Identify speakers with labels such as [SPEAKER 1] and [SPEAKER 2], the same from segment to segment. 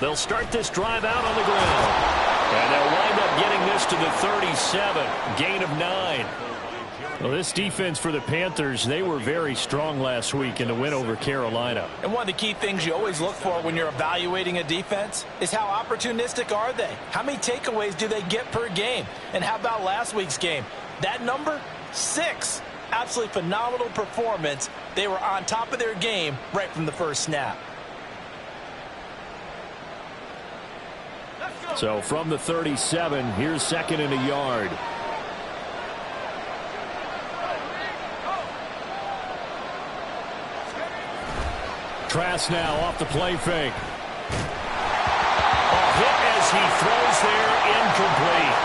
[SPEAKER 1] They'll start this drive out on the ground. And they'll wind up getting this to the 37. Gain of 9.
[SPEAKER 2] Well, this defense for the Panthers, they were very strong last week in the win over Carolina.
[SPEAKER 3] And one of the key things you always look for when you're evaluating a defense is how opportunistic are they? How many takeaways do they get per game? And how about last week's game? That number, 6. Absolutely phenomenal performance. They were on top of their game right from the first snap.
[SPEAKER 2] So from the 37, here's second and a yard. Trask now off the play fake.
[SPEAKER 1] Hit as he throws there, incomplete.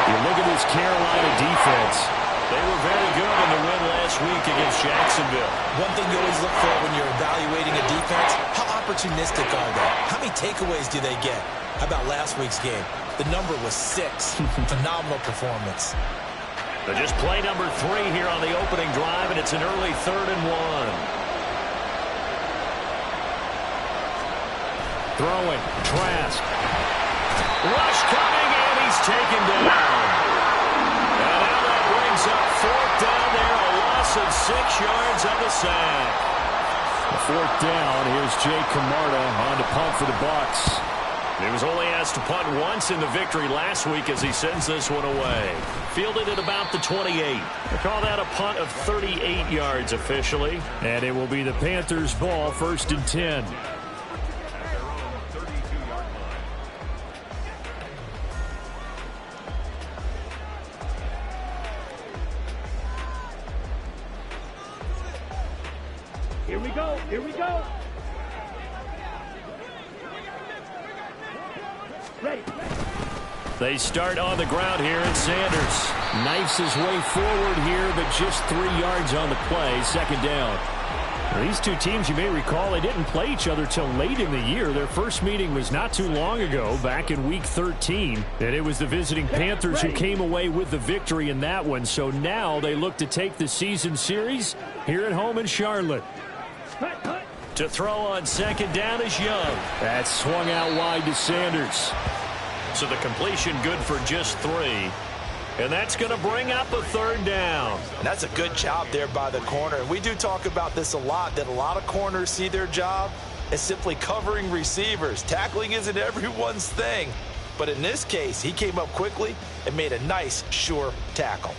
[SPEAKER 2] You look at this Carolina defense.
[SPEAKER 1] They were very good in the win last week against Jacksonville.
[SPEAKER 3] One thing you always look for when you're evaluating a defense, how opportunistic are they? How many takeaways do they get? How about last week's game? The number was 6. Phenomenal performance.
[SPEAKER 1] But just play number 3 here on the opening drive, and it's an early 3rd and 1.
[SPEAKER 2] Throwing, Trask.
[SPEAKER 1] Rush coming, and he's taken down. And now that brings up 4th down there, a loss of 6 yards on the sack.
[SPEAKER 2] 4th down, here's Jake Camarda on to punt for the Bucs.
[SPEAKER 1] He was only asked to punt once in the victory last week as he sends this one away. Fielded at about the 28. They call that a punt of 38 yards officially.
[SPEAKER 2] And it will be the Panthers' ball, 1st and 10.
[SPEAKER 4] Here we go. Here we go. Ready.
[SPEAKER 2] They start on the ground here, and Sanders knifes his way forward here, but just 3 yards on the play, 2nd down. Now, these two teams, you may recall, they didn't play each other till late in the year. Their first meeting was not too long ago, back in Week 13. And it was the visiting Panthers who came away with the victory in that one. So now they look to take the season series here at home in Charlotte.
[SPEAKER 1] To throw on 2nd down is Young.
[SPEAKER 2] That swung out wide to Sanders.
[SPEAKER 1] So the completion good for just 3. And that's going to bring up a 3rd down.
[SPEAKER 3] And that's a good job there by the corner. And we do talk about this a lot, that a lot of corners see their job as simply covering receivers. Tackling isn't everyone's thing. But in this case, he came up quickly and made a nice, sure tackle.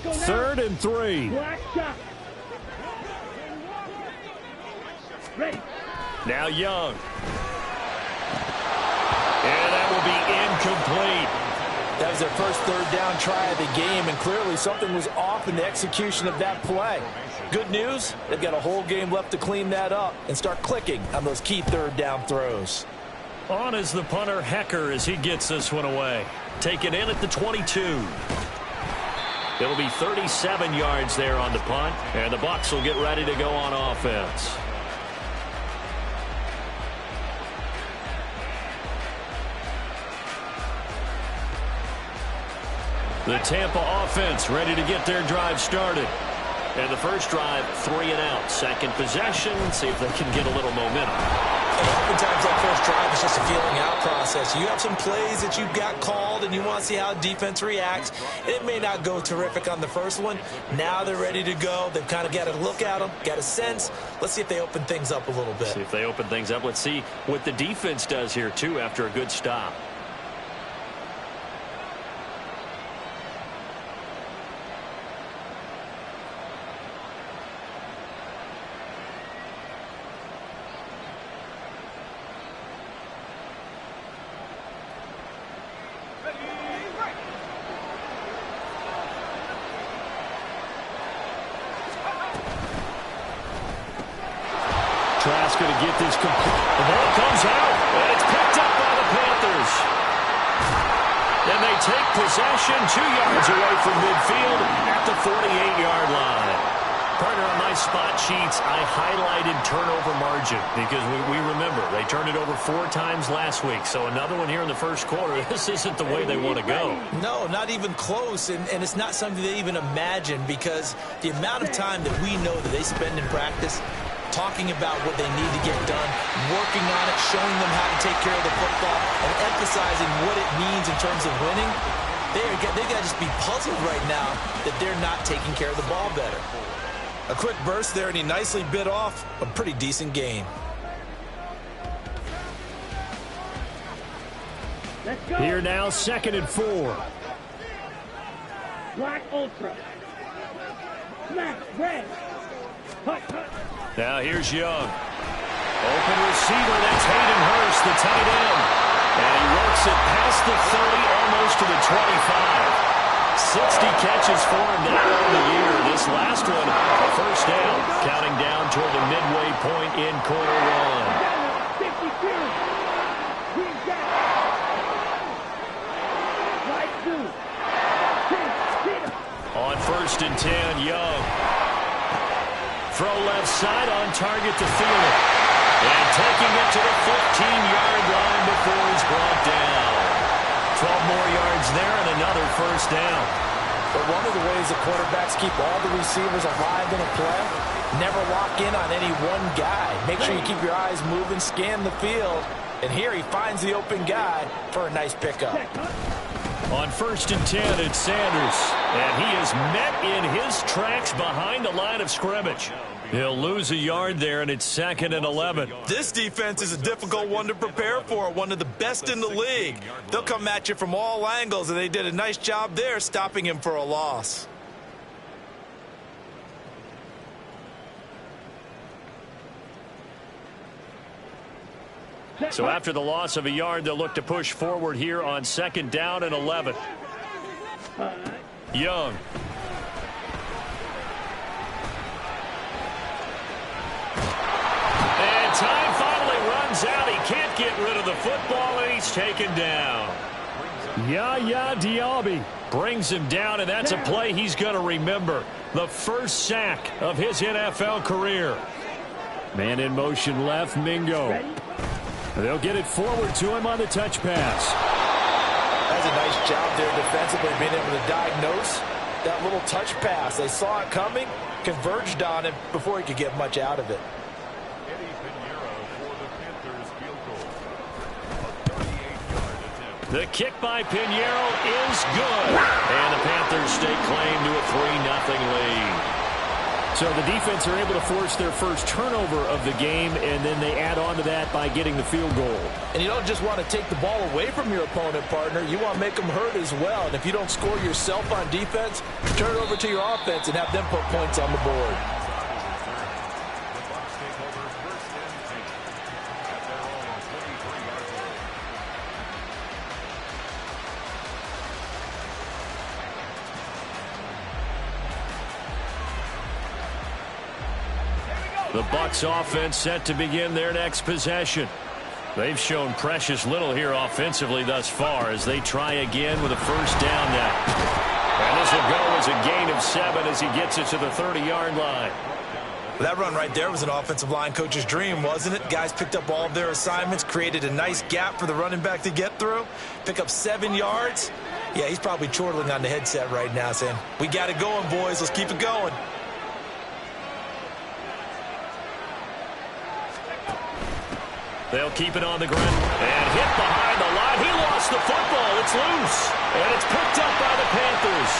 [SPEAKER 2] 3rd and 3.
[SPEAKER 4] Black shot. Ready.
[SPEAKER 1] Now Young. And that will be incomplete.
[SPEAKER 3] That was their first 3rd down try of the game, and clearly something was off in the execution of that play. Good news, they've got a whole game left to clean that up and start clicking on those key 3rd down throws.
[SPEAKER 1] On is the punter Hecker as he gets this one away. Taken in at the 22. It'll be 37 yards there on the punt, and the Bucs will get ready to go on offense. The Tampa offense ready to get their drive started. And the first drive, 3 and out. Second possession, see if they can get a little momentum.
[SPEAKER 3] And oftentimes that first drive is just a feeling out process. You have some plays that you've got called and you want to see how defense reacts. And it may not go terrific on the first one. Now they're ready to go. They've kind of got a look at them, got a sense. Let's see if they open things up a little bit.
[SPEAKER 1] See if they open things up. Let's see what the defense does here, too, after a good stop.
[SPEAKER 2] Trask going to get this complete.
[SPEAKER 1] The ball comes out, and it's picked up by the Panthers. And they take possession 2 yards away from midfield at the 48-yard line. Partner, on my spot sheets, I highlighted turnover margin because we remember they turned it over 4 times last week. So another one here in the first quarter. This isn't the way they want to go.
[SPEAKER 3] No, not even close, and it's not something they even imagine because the amount of time that we know that they spend in practice talking about what they need to get done, working on it, showing them how to take care of the football, and emphasizing what it means in terms of winning, they got to just be puzzled right now that they're not taking care of the ball better. A quick burst there, and he nicely bit off a pretty decent gain.
[SPEAKER 4] Let's go.
[SPEAKER 2] Here now, 2nd and 4.
[SPEAKER 4] Black Ultra. Black Red. Hut, hut.
[SPEAKER 1] Now here's Young. Open receiver, that's Hayden Hurst, the tight end. And he works it past the 30, almost to the 25. 60 catches for him now on the year. This last one, a first down, counting down toward the midway point in quarter 1.
[SPEAKER 4] 52. He's got right through.
[SPEAKER 1] On 1st and 10, Young. Throw left side on target to Thielen. And taking it to the 15-yard line before he's brought down. 12 more yards there and another first down.
[SPEAKER 3] But one of the ways the quarterbacks keep all the receivers alive in a play, never lock in on any one guy. Make sure you keep your eyes moving, scan the field. And here he finds the open guy for a nice pickup.
[SPEAKER 1] On 1st and 10, it's Sanders. And he is met in his tracks behind the line of scrimmage. He'll lose a yard there, and it's 2nd and 11.
[SPEAKER 3] This defense is a difficult one to prepare for, one of the best in the league. They'll come at you from all angles, and they did a nice job there stopping him for a loss.
[SPEAKER 1] So after the loss of a yard, they'll look to push forward here on 2nd down and 11. Young. And time finally runs out. He can't get rid of the football, and he's taken down.
[SPEAKER 2] Yaya Diaby
[SPEAKER 1] Brings him down, and that's a play he's going to remember. The first sack of his NFL career.
[SPEAKER 2] Man in motion left, Mingo. They'll get it forward to him on the touch pass.
[SPEAKER 3] That's a nice job there defensively, being able to diagnose that little touch pass. They saw it coming, converged on him before he could get much out of it.
[SPEAKER 1] The kick by Pinheiro is good. And the Panthers stake claim to a 3-0 lead.
[SPEAKER 2] So the defense are able to force their first turnover of the game, and then they add on to that by getting the field goal.
[SPEAKER 3] And you don't just want to take the ball away from your opponent, partner. You want to make them hurt as well. And if you don't score yourself on defense, turn it over to your offense and have them put points on the board.
[SPEAKER 1] The Bucs offense set to begin their next possession. They've shown precious little here offensively thus far as they try again with a first down now. And this will go as a gain of 7 as he gets it to the 30-yard line.
[SPEAKER 3] That run right there was an offensive line coach's dream, wasn't it? Guys picked up all of their assignments, created a nice gap for the running back to get through, pick up 7 yards. Yeah, he's probably chortling on the headset right now saying, we got it going, boys. Let's keep it going.
[SPEAKER 1] They'll keep it on the ground and hit behind the line. He lost the football. It's loose. And it's picked up by the Panthers.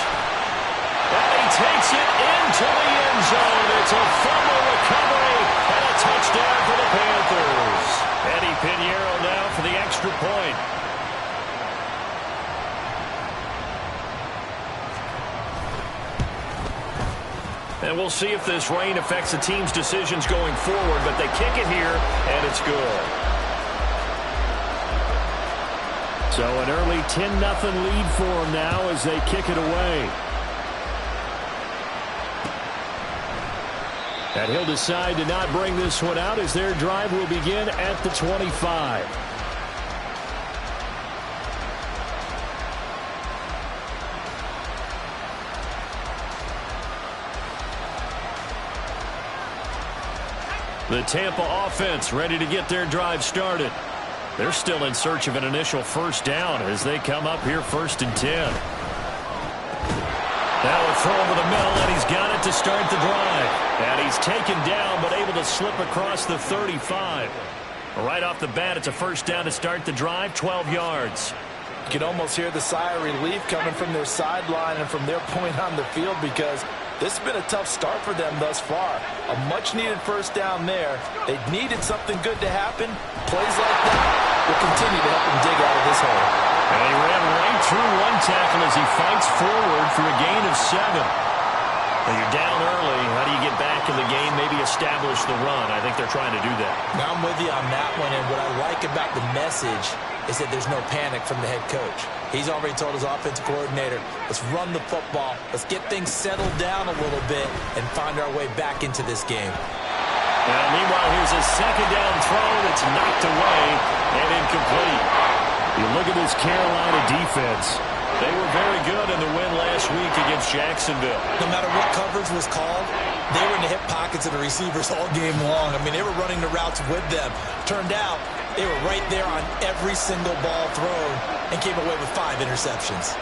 [SPEAKER 1] And he takes it into the end zone. It's a fumble recovery and a touchdown for the Panthers. Eddie Pinheiro now for the extra point. And we'll see if this rain affects the team's decisions going forward, but they kick it here, and it's good.
[SPEAKER 2] So an early 10-0 lead for them now as they kick it away. And he'll decide to not bring this one out as their drive will begin at the 25.
[SPEAKER 1] The Tampa offense ready to get their drive started. They're still in search of an initial first down as they come up here 1st and 10. Now a throw over the middle, and he's got it to start the drive. And he's taken down, but able to slip across the 35. Right off the bat, it's a first down to start the drive, 12 yards.
[SPEAKER 3] You can almost hear the sigh of relief coming from their sideline and from their point on the field, because this has been a tough start for them thus far. A much-needed first down there. They needed something good to happen. Plays like that will continue to help them dig out of this hole.
[SPEAKER 1] And he ran right through one tackle as he fights forward for a gain of 7. Well, you're down early. How do you get back in the game, maybe establish the run? I think they're trying to do that.
[SPEAKER 3] Now I'm with you on that one, and what I like about the message is that there's no panic from the head coach. He's already told his offensive coordinator, let's run the football, let's get things settled down a little bit and find our way back into this game.
[SPEAKER 1] Now, meanwhile, here's a second down throw that's knocked away and incomplete. You look at this Carolina defense. They were very good in the win last week against Jacksonville.
[SPEAKER 3] No matter what coverage was called, they were in the hip pockets of the receivers all game long. I mean, they were running the routes with them. Turned out, they were right there on every single ball thrown and came away with 5 interceptions.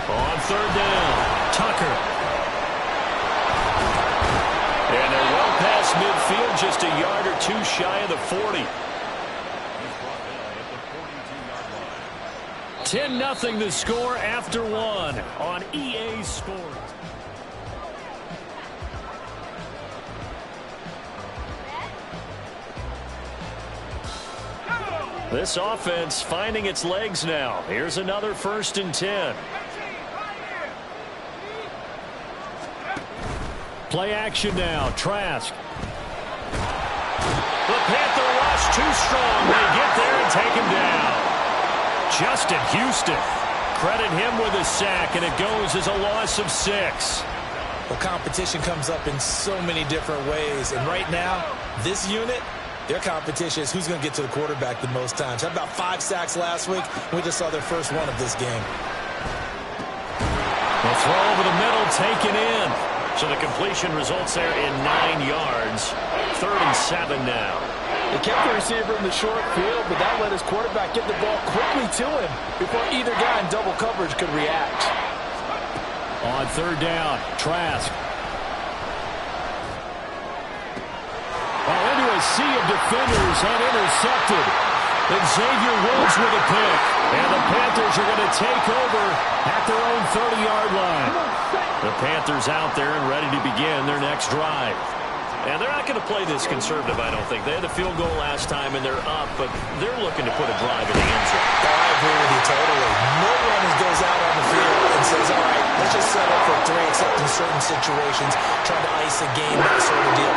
[SPEAKER 1] On 3rd down, Tucker. And they're well past midfield, just a yard or 2 shy of the 40. 10-0 the score after 1 on EA Sports. This offense finding its legs now. Here's another 1st and 10. Play action now. Trask. The Panther rush too strong. They get there and take him down. Justin Houston. Credit him with a sack, and it goes as a loss of 6.
[SPEAKER 3] Well, competition comes up in so many different ways, and right now, this unit, their competition is who's going to get to the quarterback the most times. Had about 5 sacks last week. We just saw their first one of this game.
[SPEAKER 1] The throw over the middle, taken in. So the completion results there in 9 yards. 3rd and 7 now.
[SPEAKER 3] They kept the receiver in the short field, but that let his quarterback get the ball quickly to him before either guy in double coverage could react.
[SPEAKER 1] On 3rd down, Trask. Into a sea of defenders and intercepted. Xavier Woods with a pick. And the Panthers are going to take over at their own 30-yard line. The Panthers out there and ready to begin their next drive. And they're not going to play this conservative, I don't think. They had a field goal last time, and they're up, but they're looking to put a drive in the end zone.
[SPEAKER 3] Oh, I agree with you totally. No one goes out on the field and says, all right, let's just settle for 3, except in certain situations, trying to ice a game, that sort of deal.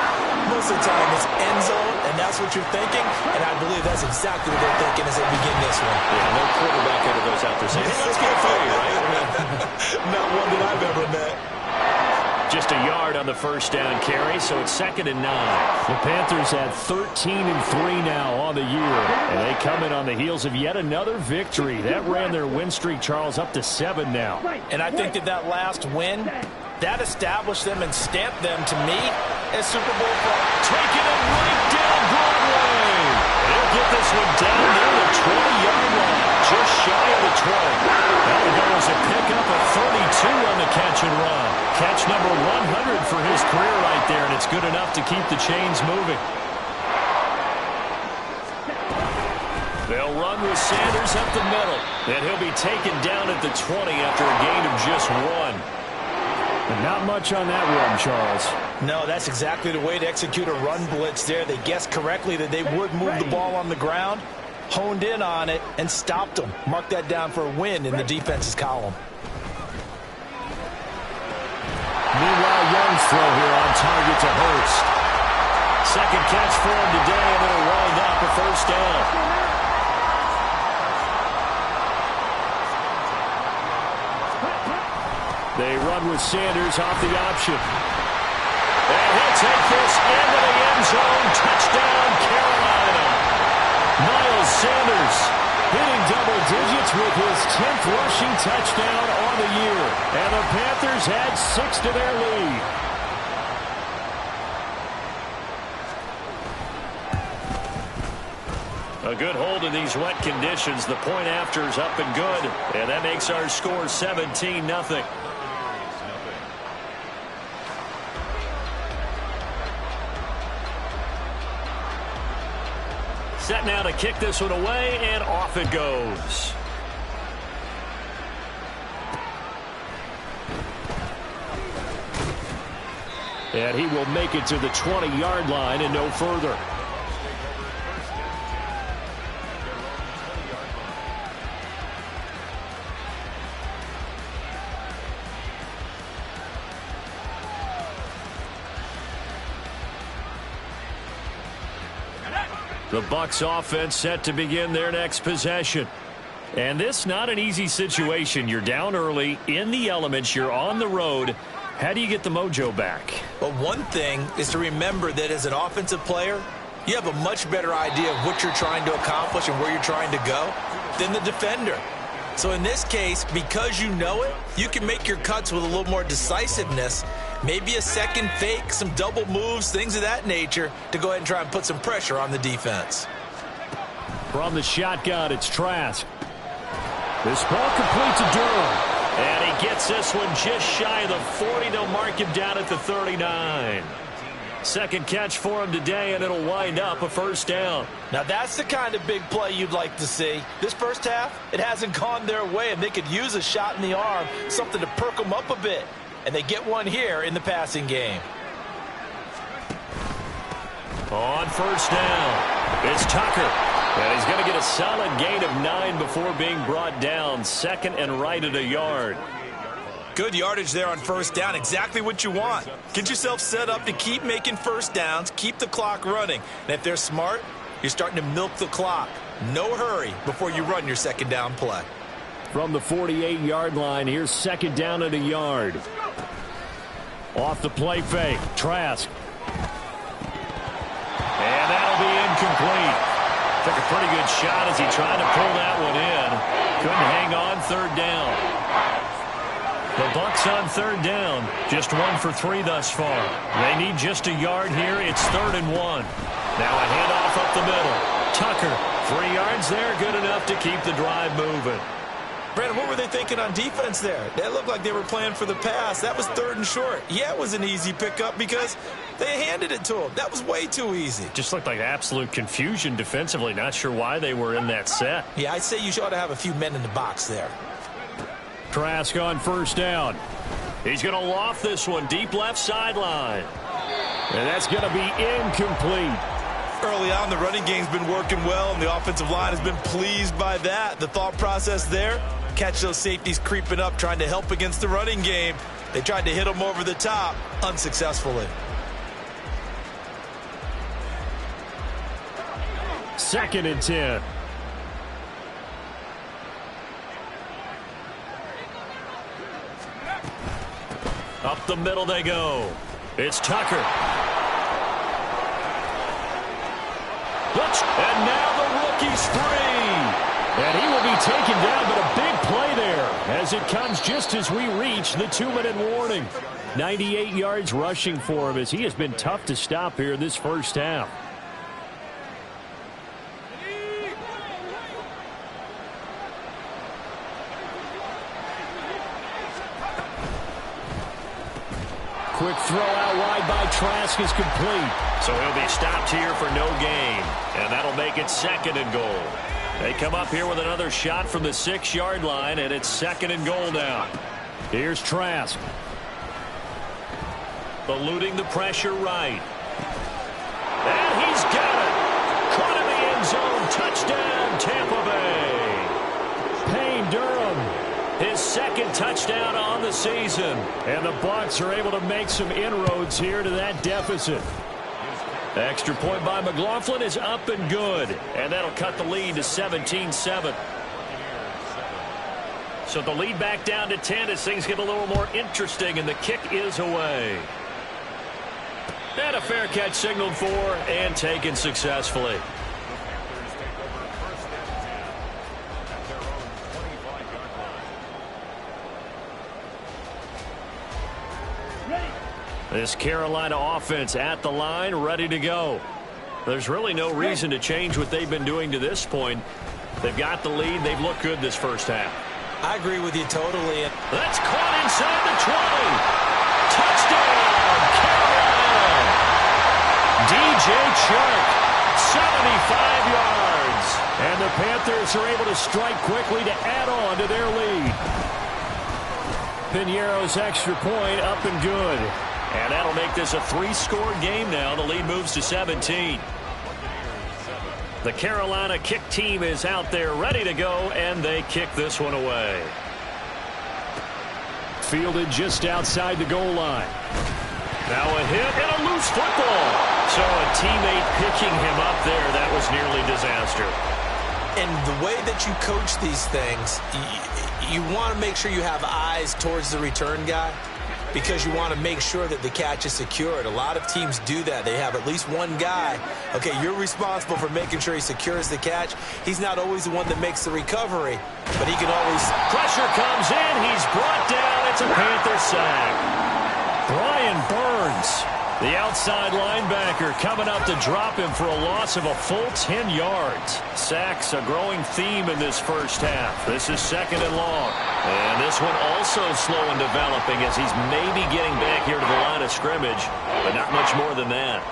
[SPEAKER 3] Most of the time, it's end zone, and that's what you're thinking, and I believe that's exactly what they're thinking as they begin this one.
[SPEAKER 1] Yeah, no quarterback ever goes out there saying, hey, let's get a play, right?
[SPEAKER 3] Not one that I've ever met.
[SPEAKER 1] Just a yard on the first down carry, so it's 2nd and 9. The Panthers had 13 and 3 now on the year, and they come in on the heels of yet another victory. That ran their win streak, Charles, up to 7 now.
[SPEAKER 3] And I think that last win, that established them and stamped them, to me, as Super Bowl players.
[SPEAKER 1] Taking it right down Broadway. They'll get this one down near the 20-yard line, just shy of the 20. That'll go as a pickup of 32 on the catch and run. Catch number 100 for his career right there, and it's good enough to keep the chains moving. They'll run with Sanders up the middle, and he'll be taken down at the 20 after a gain of just 1. But not much on that run, Charles.
[SPEAKER 3] No, that's exactly the way to execute a run blitz there. They guessed correctly that they would move the ball on the ground, honed in on it, and stopped them. Mark that down for a win in the defense's column.
[SPEAKER 1] Meanwhile, Young's throw here on target to Hurst. Second catch for him today, and it'll wind up a first down. They run with Sanders off the option. And he'll take this into the end zone. Touchdown, Carolina. Miles Sanders hitting double digits with his 10th rushing touchdown on the year. And the Panthers add 6 to their lead. A good hold in these wet conditions. The point after is up and good. And that makes our score 17-0. Set now to kick this one away, and off it goes. And he will make it to the 20-yard line and no further. The Bucs offense set to begin their next possession. And this not an easy situation. You're down early, in the elements, you're on the road. How do you get the mojo back?
[SPEAKER 3] Well, one thing is to remember that as an offensive player, you have a much better idea of what you're trying to accomplish and where you're trying to go than the defender. So in this case, because you know it, you can make your cuts with a little more decisiveness. Maybe a second fake, some double moves, things of that nature to go ahead and try and put some pressure on the defense.
[SPEAKER 1] From the shotgun, it's Trask. This ball complete to Durham. And he gets this one just shy of the 40. They'll mark him down at the 39. Second catch for him today, and it'll wind up a first down.
[SPEAKER 3] Now that's the kind of big play you'd like to see. This first half, it hasn't gone their way, and they could use a shot in the arm, something to perk them up a bit. And they get one here in the passing game.
[SPEAKER 1] On first down, it's Tucker. And he's going to get a solid gain of 9 before being brought down. Second and right at a yard.
[SPEAKER 3] Good yardage there on first down. Exactly what you want. Get yourself set up to keep making first downs, keep the clock running. And if they're smart, you're starting to milk the clock. No hurry before you run your second down play.
[SPEAKER 1] From the 48-yard line, here's second down at a yard. Off the play fake, Trask. And that'll be incomplete. Took a pretty good shot as he tried to pull that one in. Couldn't hang on third down. The Bucs on third down. Just 1 for 3 thus far. They need just a yard here. It's 3rd and 1. Now a handoff up the middle. Tucker, 3 yards there. Good enough to keep the drive moving.
[SPEAKER 3] Brandon, what were they thinking on defense there? That looked like they were playing for the pass. That was 3rd and short. Yeah, it was an easy pickup because they handed it to him. That was way too easy.
[SPEAKER 1] Just looked like absolute confusion defensively. Not sure why they were in that set.
[SPEAKER 3] Yeah, I'd say you ought to have a few men in the box there.
[SPEAKER 1] Trask on first down. He's going to loft this one deep left sideline. And that's going to be incomplete.
[SPEAKER 3] Early on, the running game's been working well, and the offensive line has been pleased by that. The thought process there, catch those safeties creeping up, trying to help against the running game. They tried to hit them over the top, unsuccessfully.
[SPEAKER 1] 2nd and 10. Up the middle they go. It's Tucker. And now the rookie's free. And he will be taken down, but a big play there as it comes just as we reach the 2-minute warning. 98 yards rushing for him as he has been tough to stop here this first half. Quick throw out wide by Trask is complete. So he'll be stopped here for no gain. And that'll make it 2nd and goal. They come up here with another shot from the 6-yard line, and it's 2nd and goal now. Here's Trask. Eluding the pressure right. And he's got it. Caught in the end zone. Touchdown, Tampa Bay. Payne Durham. His 2nd touchdown on the season. And the Bucs are able to make some inroads here to that deficit. Extra point by McLaughlin is up and good. And that'll cut the lead to 17-7. So the lead back down to 10 as things get a little more interesting, and the kick is away. And a fair catch signaled for and taken successfully. This Carolina offense at the line, ready to go. There's really no reason to change what they've been doing to this point. They've got the lead. They've looked good this first half.
[SPEAKER 3] I agree with you totally.
[SPEAKER 1] That's caught inside the 20. Touchdown, Carolina. DJ Chark, 75 yards. And the Panthers are able to strike quickly to add on to their lead. Piñeiro's extra point up and good. And that'll make this a 3-score game now. The lead moves to 17. The Carolina kick team is out there ready to go, and they kick this one away. Fielded just outside the goal line. Now a hit and a loose football. So a teammate picking him up there, that was nearly disaster.
[SPEAKER 3] And the way that you coach these things, you want to make sure you have eyes towards the return guy, because you want to make sure that the catch is secured. A lot of teams do that. They have at least one guy. Okay, you're responsible for making sure he secures the catch. He's not always the one that makes the recovery, but he can always...
[SPEAKER 1] Pressure comes in. He's brought down. It's a Panther sack. Brian Burns, the outside linebacker, coming up to drop him for a loss of a full 10 yards. Sacks a growing theme in this first half. This is second and long. And this one also slow in developing as he's maybe getting back here to the line of scrimmage, but not much more than that.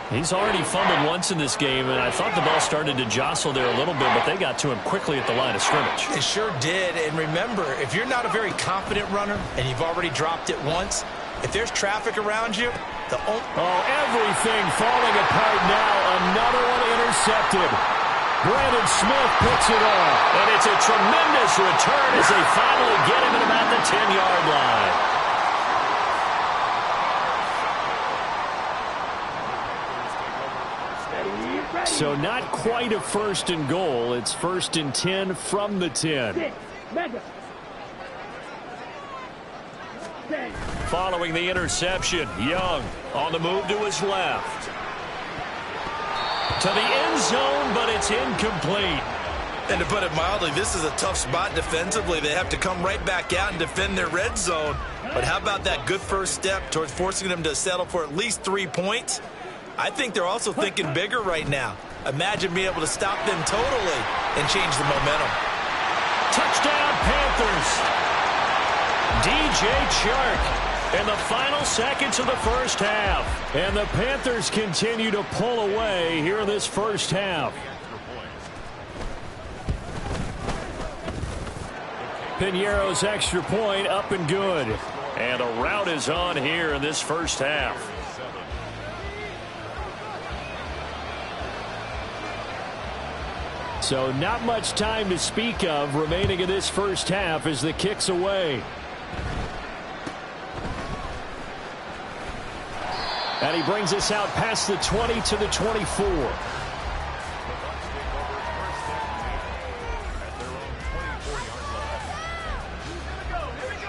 [SPEAKER 1] He's already fumbled once in this game, and I thought the ball started to jostle there a little bit, but they got to him quickly at the line of scrimmage.
[SPEAKER 3] It sure did. And remember, if you're not a very confident runner and you've already dropped it once, if there's traffic around you,
[SPEAKER 1] everything falling apart now. Another one intercepted. Brandon Smith picks it off. And it's a tremendous return as they finally get him at about the 10-yard line. So not quite a first and goal. It's first and 10 from the 10. Following the interception, Young on the move to his left. To the end zone, but it's incomplete.
[SPEAKER 3] And to put it mildly, this is a tough spot defensively. They have to come right back out and defend their red zone. But how about that good first step towards forcing them to settle for at least 3 points? I think they're also thinking bigger right now. Imagine being able to stop them totally and change the momentum.
[SPEAKER 1] Touchdown, Panthers. DJ Chark in the final seconds of the first half. And the Panthers continue to pull away here in this first half. Piñeiro's extra point up and good. And a rout is on here in this first half. So not much time to speak of remaining in this first half as the kick's away. And he brings us out past the 20 to the 24.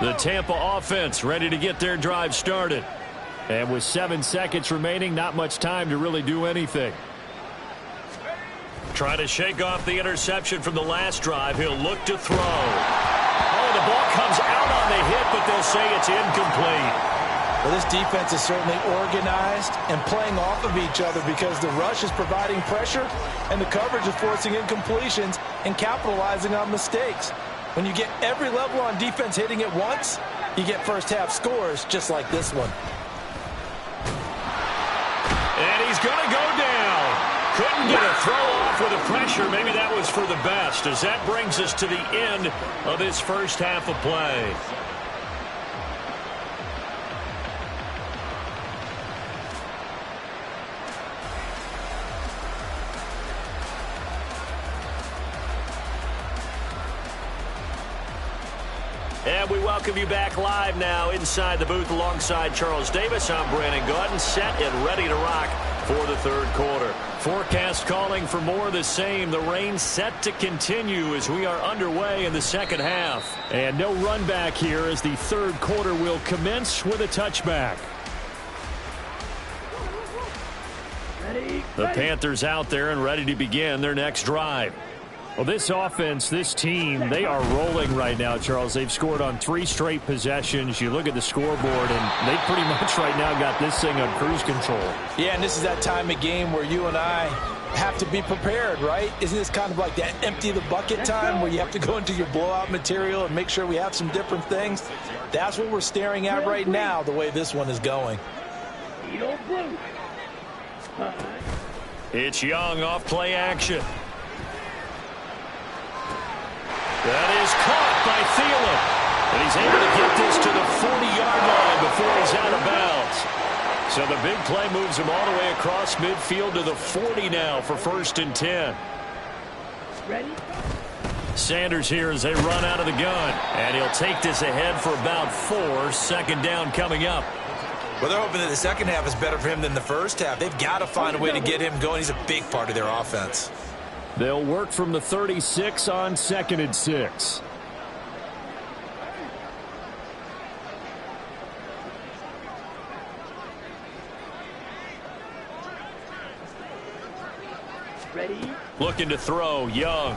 [SPEAKER 1] The Tampa offense ready to get their drive started. And with 7 seconds remaining, not much time to really do anything. Trying to shake off the interception from the last drive. He'll look to throw. Oh, the ball comes out on the hit, but they'll say it's incomplete.
[SPEAKER 3] Well, this defense is certainly organized and playing off of each other because the rush is providing pressure and the coverage is forcing incompletions and capitalizing on mistakes. When you get every level on defense hitting it once, you get first half scores just like this one.
[SPEAKER 1] And he's going to go down. Couldn't get a throw off with the pressure. Maybe that was for the best, as that brings us to the end of this first half of play. And we welcome you back live now inside the booth alongside Charles Davis. I'm Brandon Gaudin, set and ready to rock for the third quarter. Forecast calling for more of the same. The rain set to continue as we are underway in the second half. And no run back here as the third quarter will commence with a touchback. The Panthers out there and ready to begin their next drive.
[SPEAKER 2] Well, this offense, this team, they are rolling right now, Charles. They've scored on 3 straight possessions. You look at the scoreboard, and they pretty much right now got this thing on cruise control.
[SPEAKER 3] Yeah, and this is that time of game where you and I have to be prepared, right? Isn't this kind of like that empty the bucket time where you have to go into your blowout material and make sure we have some different things? That's what we're staring at right now, the way this one is going.
[SPEAKER 1] It's Young off play action. That is caught by Thielen. And he's able to get this to the 40-yard line before he's out of bounds. So the big play moves him all the way across midfield to the 40 now for 1st and 10.
[SPEAKER 4] Ready?
[SPEAKER 1] Sanders here as they run out of the gun. And he'll take this ahead for about 4. 2nd down coming up.
[SPEAKER 3] Well, they're hoping that the second half is better for him than the first half. They've got to find a way to get him going. He's a big part of their offense.
[SPEAKER 2] They'll work from the 36 on 2nd and 6.
[SPEAKER 4] Ready?
[SPEAKER 1] Looking to throw, Young.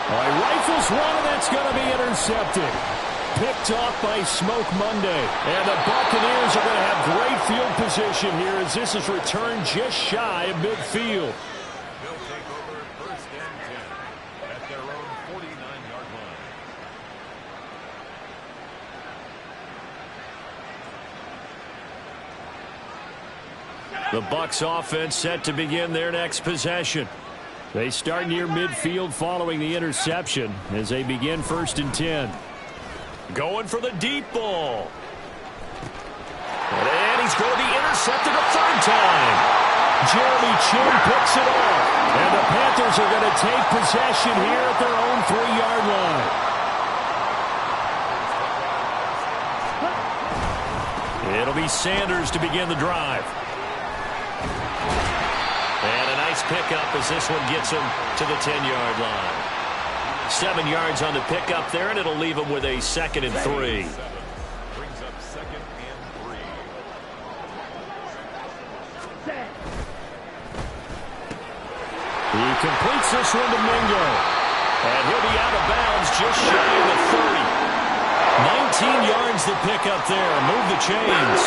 [SPEAKER 2] All right, rifles one, and that's going to be intercepted. Picked off by Smoke Monday. And the Buccaneers are going to have great field position here as this is returned just shy of midfield.
[SPEAKER 5] They'll take over 1st and 10 at their own 49-yard line.
[SPEAKER 1] The Bucs offense set to begin their next possession.
[SPEAKER 2] They start near midfield following the interception as they begin 1st and 10.
[SPEAKER 1] Going for the deep ball. And he's going to be intercepted a 3rd time.
[SPEAKER 2] Jeremy Chin picks it off. And the Panthers are going to take possession here at their own 3-yard line.
[SPEAKER 1] It'll be Sanders to begin the drive. And a nice pickup as this one gets him to the 10-yard line. 7 yards on the pickup there, and it'll leave him with a 2nd and 3.
[SPEAKER 5] Brings up 2nd and 3.
[SPEAKER 2] He completes this one to Mingo.
[SPEAKER 1] And he'll be out of bounds just shy of the 30. 19 yards the pickup there. Move the chains.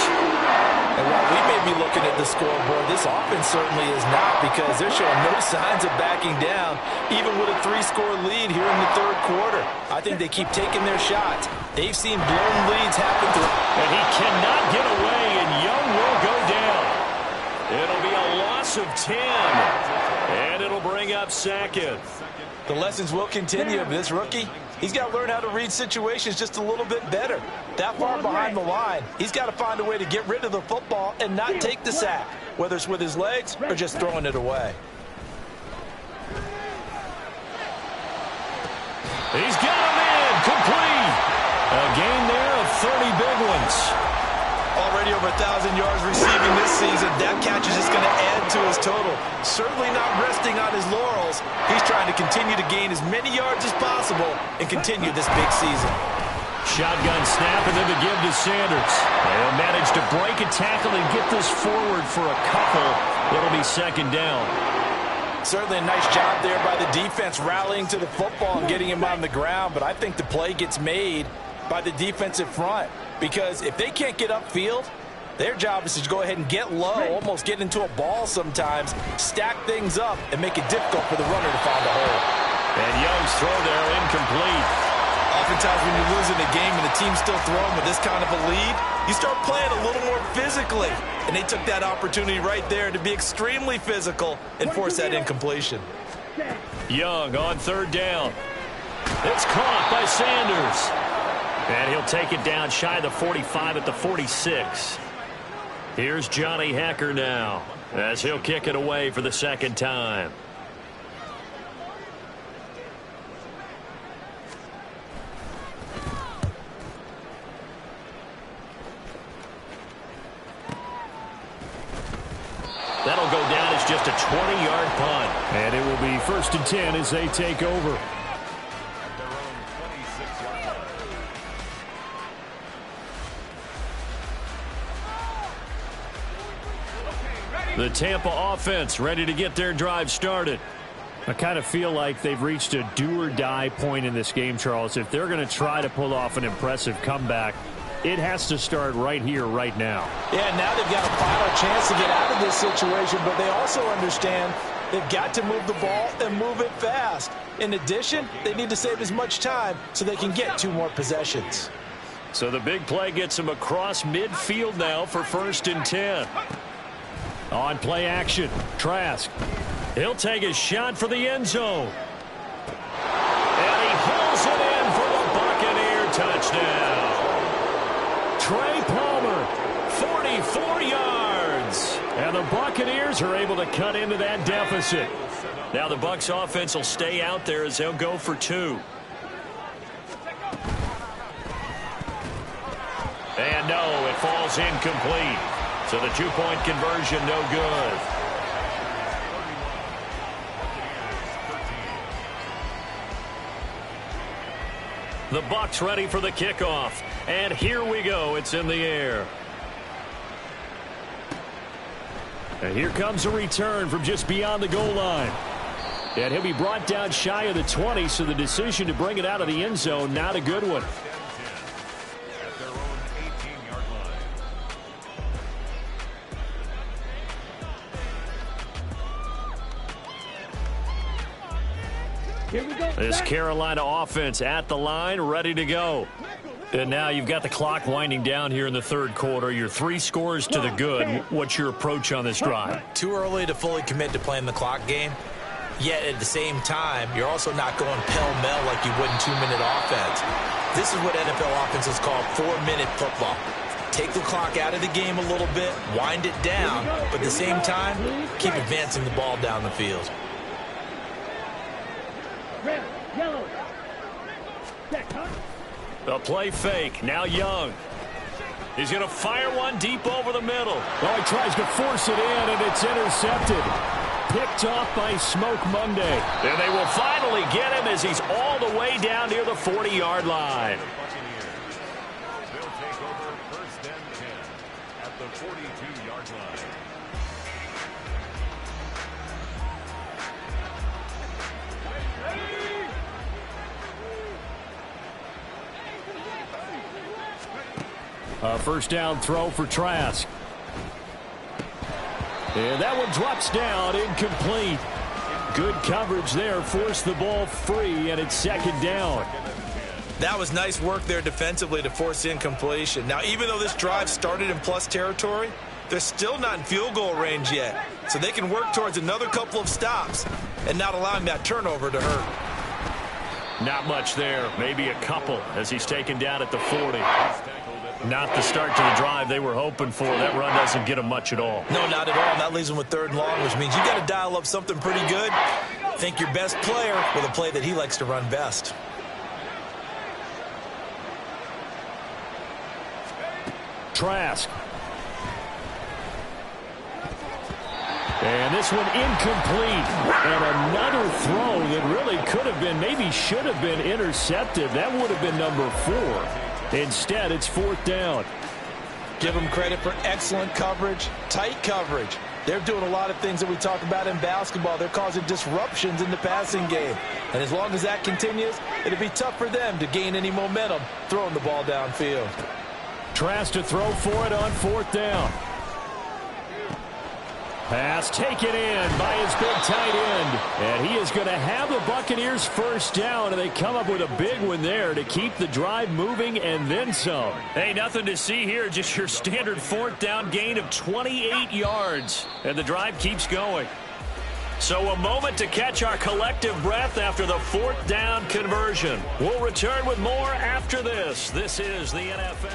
[SPEAKER 3] And while we may be looking at the scoreboard, this offense certainly is not, because they're showing no signs of backing down, even with a 3-score lead here in the 3rd quarter. I think they keep taking their shots. They've seen blown leads happen through.
[SPEAKER 1] And he cannot get away, and Young will go down. It'll be a loss of 10. And it'll bring up 2nd.
[SPEAKER 3] The lessons will continue of this rookie. He's got to learn how to read situations just a little bit better. That far behind the line, he's got to find a way to get rid of the football and not take the sack, whether it's with his legs or just throwing it away.
[SPEAKER 1] He's got him in. Complete. A gain there of 30 big ones.
[SPEAKER 3] Already over 1,000 yards receiving this season. That catch is just going to add to his total. Certainly not resting on his laurels. He's trying to continue to gain as many yards as possible and continue this big season.
[SPEAKER 1] Shotgun snap and then the give to Sanders. They'll manage to break a tackle and get this forward for a couple. It'll be 2nd down.
[SPEAKER 3] Certainly a nice job there by the defense rallying to the football and getting him on the ground. But I think the play gets made by the defensive front, because if they can't get upfield, their job is to go ahead and get low, almost get into a ball sometimes, stack things up, and make it difficult for the runner to find a hole.
[SPEAKER 1] And Young's throw there incomplete.
[SPEAKER 3] Oftentimes when you're losing a game and the team's still throwing with this kind of a lead, you start playing a little more physically. And they took that opportunity right there to be extremely physical and force that incompletion.
[SPEAKER 1] Young on 3rd down. It's caught by Sanders. And he'll take it down shy of the 45 at the 46. Here's Johnny Hecker now as he'll kick it away for the 2nd time. That'll go down as just a 20-yard punt.
[SPEAKER 2] And it will be 1st and 10 as they take over.
[SPEAKER 1] The Tampa offense ready to get their drive started.
[SPEAKER 2] I kind of feel like they've reached a do-or-die point in this game, Charles. If they're going to try to pull off an impressive comeback, it has to start right here, right now.
[SPEAKER 3] Yeah, now they've got a final chance to get out of this situation, but they also understand they've got to move the ball and move it fast. In addition, they need to save as much time so they can get 2 more possessions.
[SPEAKER 1] So the big play gets him across midfield now for 1st and 10.
[SPEAKER 2] On play action, Trask.
[SPEAKER 1] He'll take a shot for the end zone. And he hauls it in for the Buccaneer touchdown.
[SPEAKER 2] Trey Palmer, 44 yards. And the Buccaneers are able to cut into that deficit.
[SPEAKER 1] Now the Bucs offense will stay out there as they'll go for 2. And no, it falls incomplete. So the 2-point conversion no good. The Bucs ready for the kickoff. And here we go. It's in the air.
[SPEAKER 2] And here comes a return from just beyond the goal line. And he'll be brought down shy of the 20, so the decision to bring it out of the end zone, not a good one.
[SPEAKER 5] At their own 18-yard line.
[SPEAKER 4] Here we go.
[SPEAKER 1] This Carolina offense at the line, ready to go. And now you've got the clock winding down here in the 3rd quarter. You're 3 scores to the good. What's your approach on this drive?
[SPEAKER 3] Too early to fully commit to playing the clock game. Yet at the same time, you're also not going pell-mell like you would in 2-minute offense. This is what NFL offenses call 4-minute football. Take the clock out of the game a little bit, wind it down, but at the same time, keep advancing the ball down the field.
[SPEAKER 4] Red, yellow. Check, huh?
[SPEAKER 1] A play fake. Now Young. He's going to fire one deep over the middle.
[SPEAKER 2] Well, he tries to force it in, and it's intercepted. Picked off by Smoke Monday.
[SPEAKER 1] And they will finally get him as he's all the way down near the 40-yard line.
[SPEAKER 5] They'll take over 1st and 10 at the 42-yard line.
[SPEAKER 2] A 1st down throw for Trask. And that one drops down, incomplete. Good coverage there, forced the ball free, and it's 2nd down.
[SPEAKER 3] That was nice work there defensively to force incompletion. Now, even though this drive started in plus territory, they're still not in field goal range yet. So they can work towards another couple of stops and not allowing that turnover to hurt.
[SPEAKER 1] Not much there, maybe a couple as he's taken down at the 40. Not the start to the drive they were hoping for. That run doesn't get them much at all.
[SPEAKER 3] No, not at all. That leaves them with 3rd and long, which means you got to dial up something pretty good. Think your best player with a play that he likes to run best.
[SPEAKER 2] Trask. And this one incomplete. And another throw that really could have been, maybe should have been intercepted. That would have been number 4. Instead, it's 4th down.
[SPEAKER 3] Give them credit for excellent coverage, tight coverage. They're doing a lot of things that we talk about in basketball. They're causing disruptions in the passing game. And as long as that continues, it'll be tough for them to gain any momentum throwing the ball downfield.
[SPEAKER 2] Trask to throw for it on 4th down. Pass taken in by his big tight end. And he is going to have the Buccaneers 1st down, and they come up with a big one there to keep the drive moving and then some.
[SPEAKER 1] Hey, nothing to see here, just your standard 4th down gain of 28 yards. And the drive keeps going. So a moment to catch our collective breath after the 4th down conversion. We'll return with more after this. This is the NFL.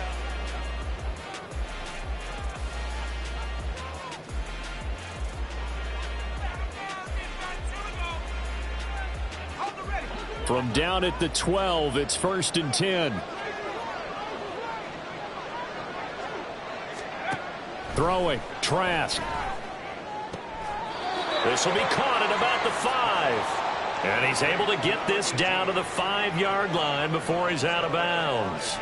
[SPEAKER 2] From down at the 12, it's 1st and 10. Throwing, Trask.
[SPEAKER 1] This will be caught at about the 5. And he's able to get this down to the 5-yard line before he's out of bounds.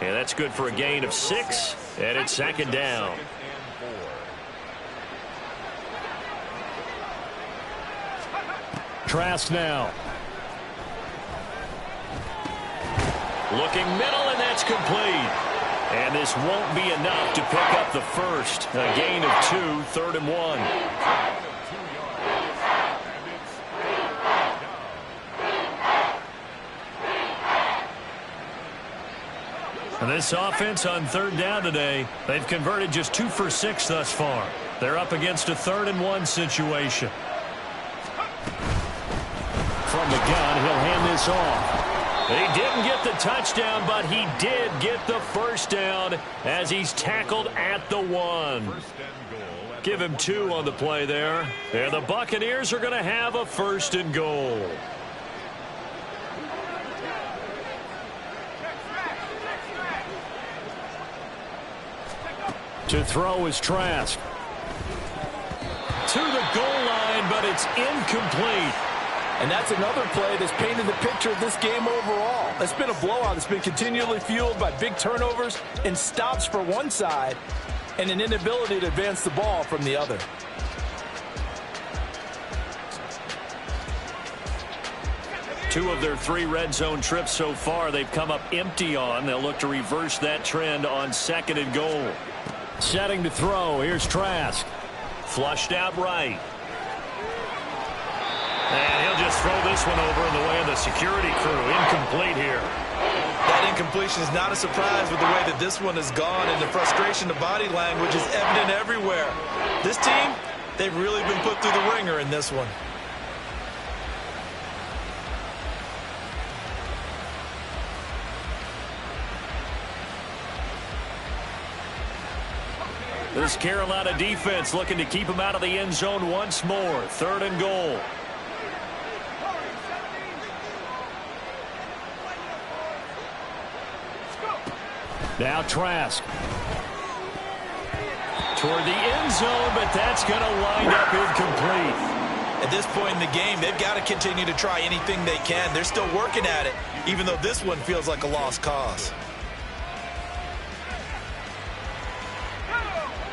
[SPEAKER 1] And that's good for a gain of 6, and it's 2nd down.
[SPEAKER 2] Trask now.
[SPEAKER 1] Looking middle, and that's complete. And this won't be enough to pick up the first. A gain of 2, 3rd and 1.
[SPEAKER 2] And this offense on 3rd down today, they've converted just 2 for 6 thus far. They're up against a 3rd and 1 situation. From the gun, he'll hand this off.
[SPEAKER 1] He didn't get the touchdown, but he did get the first down as he's tackled at the 1. Give him 2 on the play there. And the Buccaneers are going to have a 1st and goal.
[SPEAKER 2] To throw is Trask.
[SPEAKER 1] To the goal line, but it's incomplete.
[SPEAKER 3] And that's another play that's painted the picture of this game overall. It's been a blowout. It's been continually fueled by big turnovers and stops for one side and an inability to advance the ball from the other.
[SPEAKER 1] Two of their 3 red zone trips so far they've come up empty on. They'll look to reverse that trend on 2nd and goal.
[SPEAKER 2] Setting to throw. Here's Trask.
[SPEAKER 1] Flushed out right. And he'll just throw this one over in the way of the security crew. Incomplete here.
[SPEAKER 3] That incompletion is not a surprise with the way that this one has gone, and the frustration, the body language is evident everywhere. This team, they've really been put through the ringer in this one.
[SPEAKER 1] This Carolina defense looking to keep him out of the end zone once more. 3rd and goal.
[SPEAKER 2] Now Trask.
[SPEAKER 1] Toward the end zone, but that's going to wind up incomplete.
[SPEAKER 3] At this point in the game, they've got to continue to try anything they can. They're still working at it, even though this one feels like a lost cause.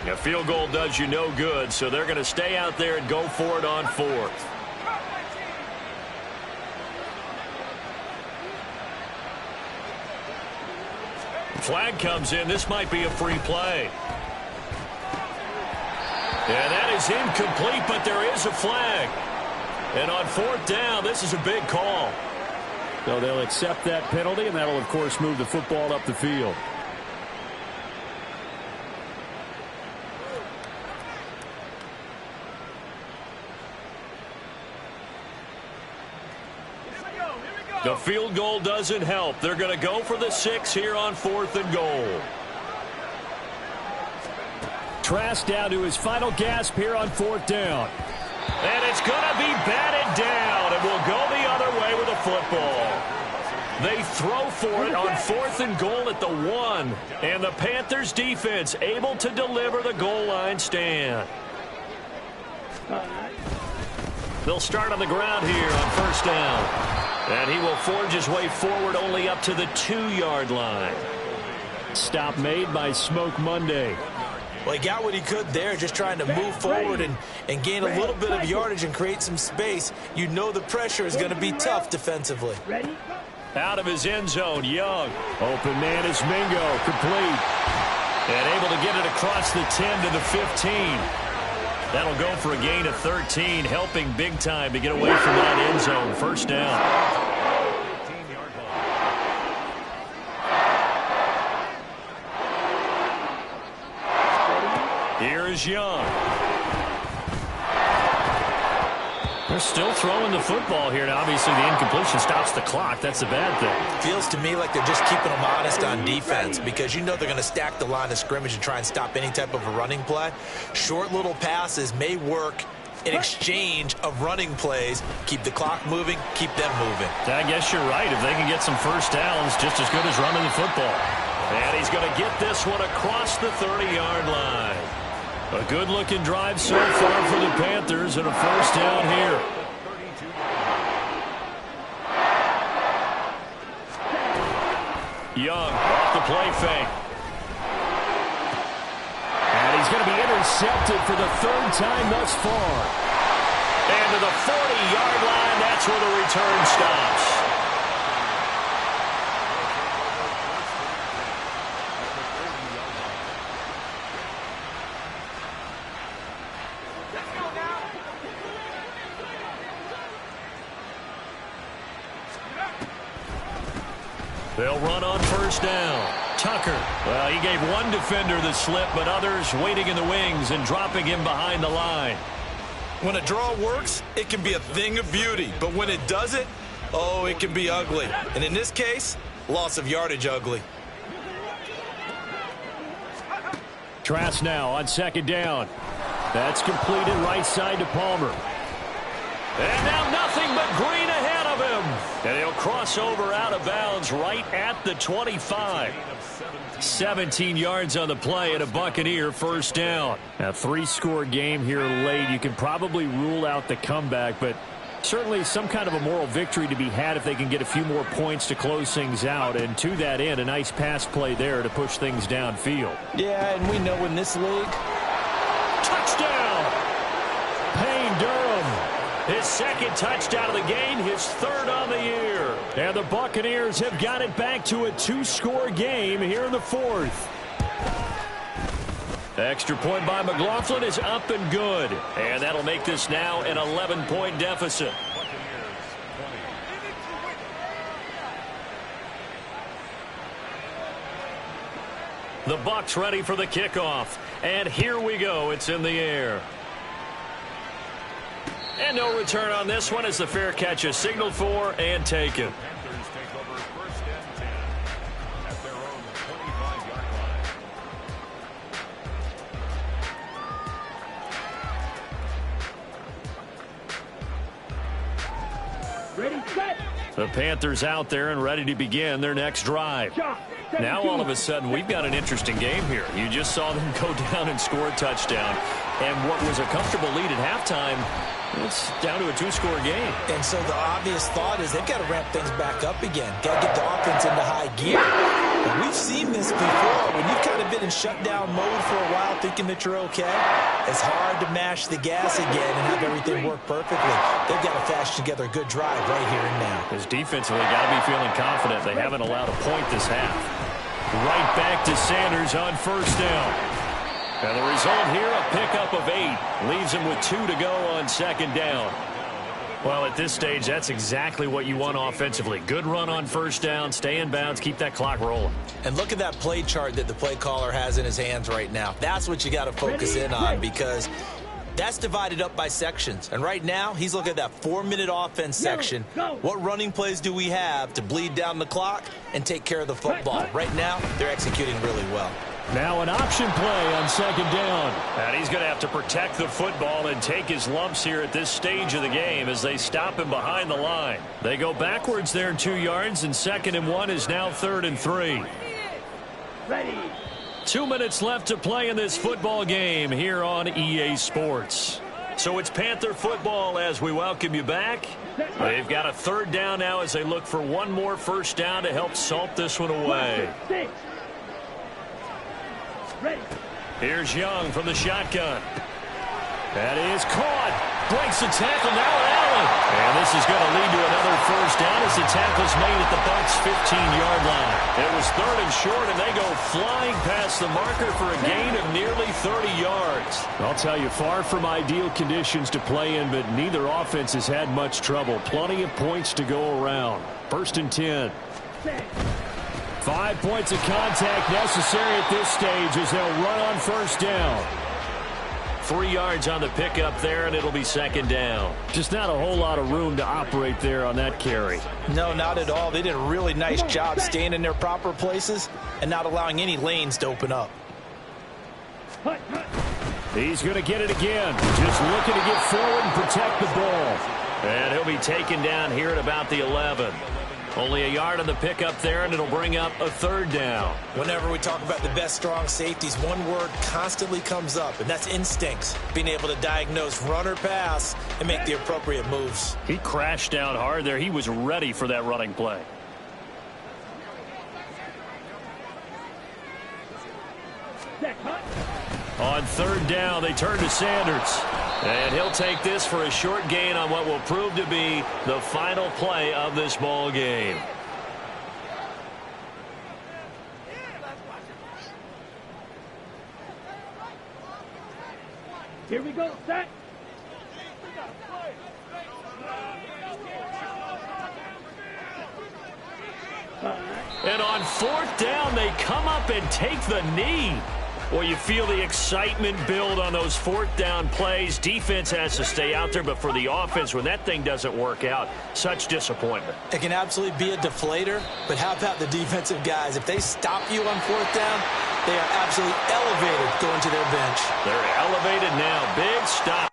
[SPEAKER 1] A field goal does you no good, so they're going to stay out there and go for it on 4th. Flag comes in. This might be a free play. And that is incomplete, but there is a flag. And on 4th down, this is a big call.
[SPEAKER 2] So they'll accept that penalty, and that'll, of course, move the football up the field.
[SPEAKER 1] The field goal doesn't help. They're going to go for the 6 here on 4th and goal.
[SPEAKER 2] Trask down to his final gasp here on 4th down.
[SPEAKER 1] And it's going to be batted down, and will go the other way with a football. They throw for it on 4th and goal at the 1. And the Panthers defense able to deliver the goal line stand. They'll start on the ground here on 1st down. And he will forge his way forward only up to the 2-yard line.
[SPEAKER 2] Stop made by Smoke Monday.
[SPEAKER 3] Well, he got what he could there, just trying to move forward and gain a little bit of yardage and create some space. You know the pressure is going to be tough defensively.
[SPEAKER 1] Out of his end zone, Young.
[SPEAKER 2] Open man is Mingo, complete.
[SPEAKER 1] And able to get it across the 10 to the 15. That'll go for a gain of 13, helping big time to get away from that end zone. 1st down. Here's Young.
[SPEAKER 2] They're still throwing the football here. Now, obviously, the incompletion stops the clock. That's the bad thing.
[SPEAKER 3] Feels to me like they're just keeping them honest on defense, because you know they're going to stack the line of scrimmage and try and stop any type of a running play. Short little passes may work in exchange of running plays. Keep the clock moving, keep them moving.
[SPEAKER 2] I guess you're right. If they can get some 1st downs, just as good as running the football.
[SPEAKER 1] And he's going to get this one across the 30-yard line. A good-looking drive so far for the Panthers, and a 1st down here. Young off the play fake.
[SPEAKER 2] And he's going to be intercepted for the 3rd time thus far.
[SPEAKER 1] And to the 40-yard line, that's where the return stops. They'll run on first down. Tucker. Well, he gave one defender the slip, but others waiting in the wings and dropping him behind the line.
[SPEAKER 3] When a draw works, it can be a thing of beauty. But when it doesn't, oh, it can be ugly. And in this case, loss of yardage ugly.
[SPEAKER 2] Trask now on second down. That's completed right side to Palmer.
[SPEAKER 1] And now nothing but green ahead of him. And he'll cross over out of bounds right at the 25. 17 yards on the play and a Buccaneer first down.
[SPEAKER 2] A 3-score game here late. You can probably rule out the comeback, but certainly some kind of a moral victory to be had if they can get a few more points to close things out. And to that end, a nice pass play there to push things downfield.
[SPEAKER 3] Yeah, and we know in this league.
[SPEAKER 1] Touchdown! Payne Durham. His second touchdown of the game, his third on the year.
[SPEAKER 2] And the Buccaneers have got it back to a 2-score game here in the fourth.
[SPEAKER 1] Extra point by McLaughlin is up and good. And that'll make this now an 11-point deficit. The Bucs ready for the kickoff. And here we go. It's in the air. And no return on this one as the fair catch is signaled for and taken.
[SPEAKER 5] Panthers take over first and 10 at their own 25-yard line.
[SPEAKER 4] Ready, set.
[SPEAKER 1] The Panthers out there and ready to begin their next drive. Now all of a sudden we've got an interesting game here. You just saw them go down and score a touchdown. And what was a comfortable lead at halftime, it's down to a 2-score game.
[SPEAKER 3] And so the obvious thought is they've got to ramp things back up again. Got to get the offense into high gear. And we've seen this before. When you've kind of been in shutdown mode for a while thinking that you're okay, it's hard to mash the gas again and have everything work perfectly. They've got to fashion together a good drive right here and now.
[SPEAKER 1] Because defensively, got to be feeling confident. They haven't allowed a point this half. Right back to Sanders on first down. And the result here, a pickup of 8. Leaves him with 2 to go on second down. Well, at this stage, that's exactly what you want offensively. Good run on first down, stay in bounds, keep that clock rolling.
[SPEAKER 3] And look at that play chart that the play caller has in his hands right now. That's what you got to focus in on because that's divided up by sections. And right now, he's looking at that 4-minute offense section. What running plays do we have to bleed down the clock and take care of the football? Right now, they're executing really well.
[SPEAKER 2] Now an option play on second down.
[SPEAKER 1] And he's going to have to protect the football and take his lumps here at this stage of the game as they stop him behind the line. They go backwards there 2 yards, and 2nd and 1 is now 3rd and 3.
[SPEAKER 4] Ready.
[SPEAKER 1] 2 minutes left to play in this football game here on EA Sports. So it's Panther football as we welcome you back. They've got a 3rd down now as they look for one more first down to help salt this one away.
[SPEAKER 4] Ready.
[SPEAKER 1] Here's Young from the shotgun. That is caught. Breaks the tackle now, Allen. And this is going to lead to another first down as the tackle's made at the Bucs' 15-yard line. It was 3rd and short, and they go flying past the marker for a gain of nearly 30 yards.
[SPEAKER 2] I'll tell you, far from ideal conditions to play in, but neither offense has had much trouble. Plenty of points to go around. 1st and 10. 5 points of contact necessary at this stage as they'll run on first down.
[SPEAKER 1] 3 yards on the pickup there, and it'll be 2nd down.
[SPEAKER 2] Just not a whole lot of room to operate there on that carry.
[SPEAKER 3] No, not at all. They did a really nice job staying in their proper places and not allowing any lanes to open up.
[SPEAKER 2] He's going to get it again. Just looking to get forward and protect the ball.
[SPEAKER 1] And he'll be taken down here at about the 11. Only a yard on the pickup there, and it'll bring up a 3rd down.
[SPEAKER 3] Whenever we talk about the best strong safeties, one word constantly comes up, and that's instincts. Being able to diagnose run or pass and make the appropriate moves.
[SPEAKER 1] He crashed down hard there. He was ready for that running play. On 3rd down, they turn to Sanders. And he'll take this for a short gain on what will prove to be the final play of this ball game.
[SPEAKER 4] Here we go, set.
[SPEAKER 1] And on fourth down, they come up and take the knee. Well, you feel the excitement build on those fourth down plays. Defense has to stay out there, but for the offense, when that thing doesn't work out, such disappointment.
[SPEAKER 3] It can absolutely be a deflator, but how about the defensive guys? If they stop you on fourth down, they are absolutely elevated going to their bench.
[SPEAKER 1] They're elevated now. Big stop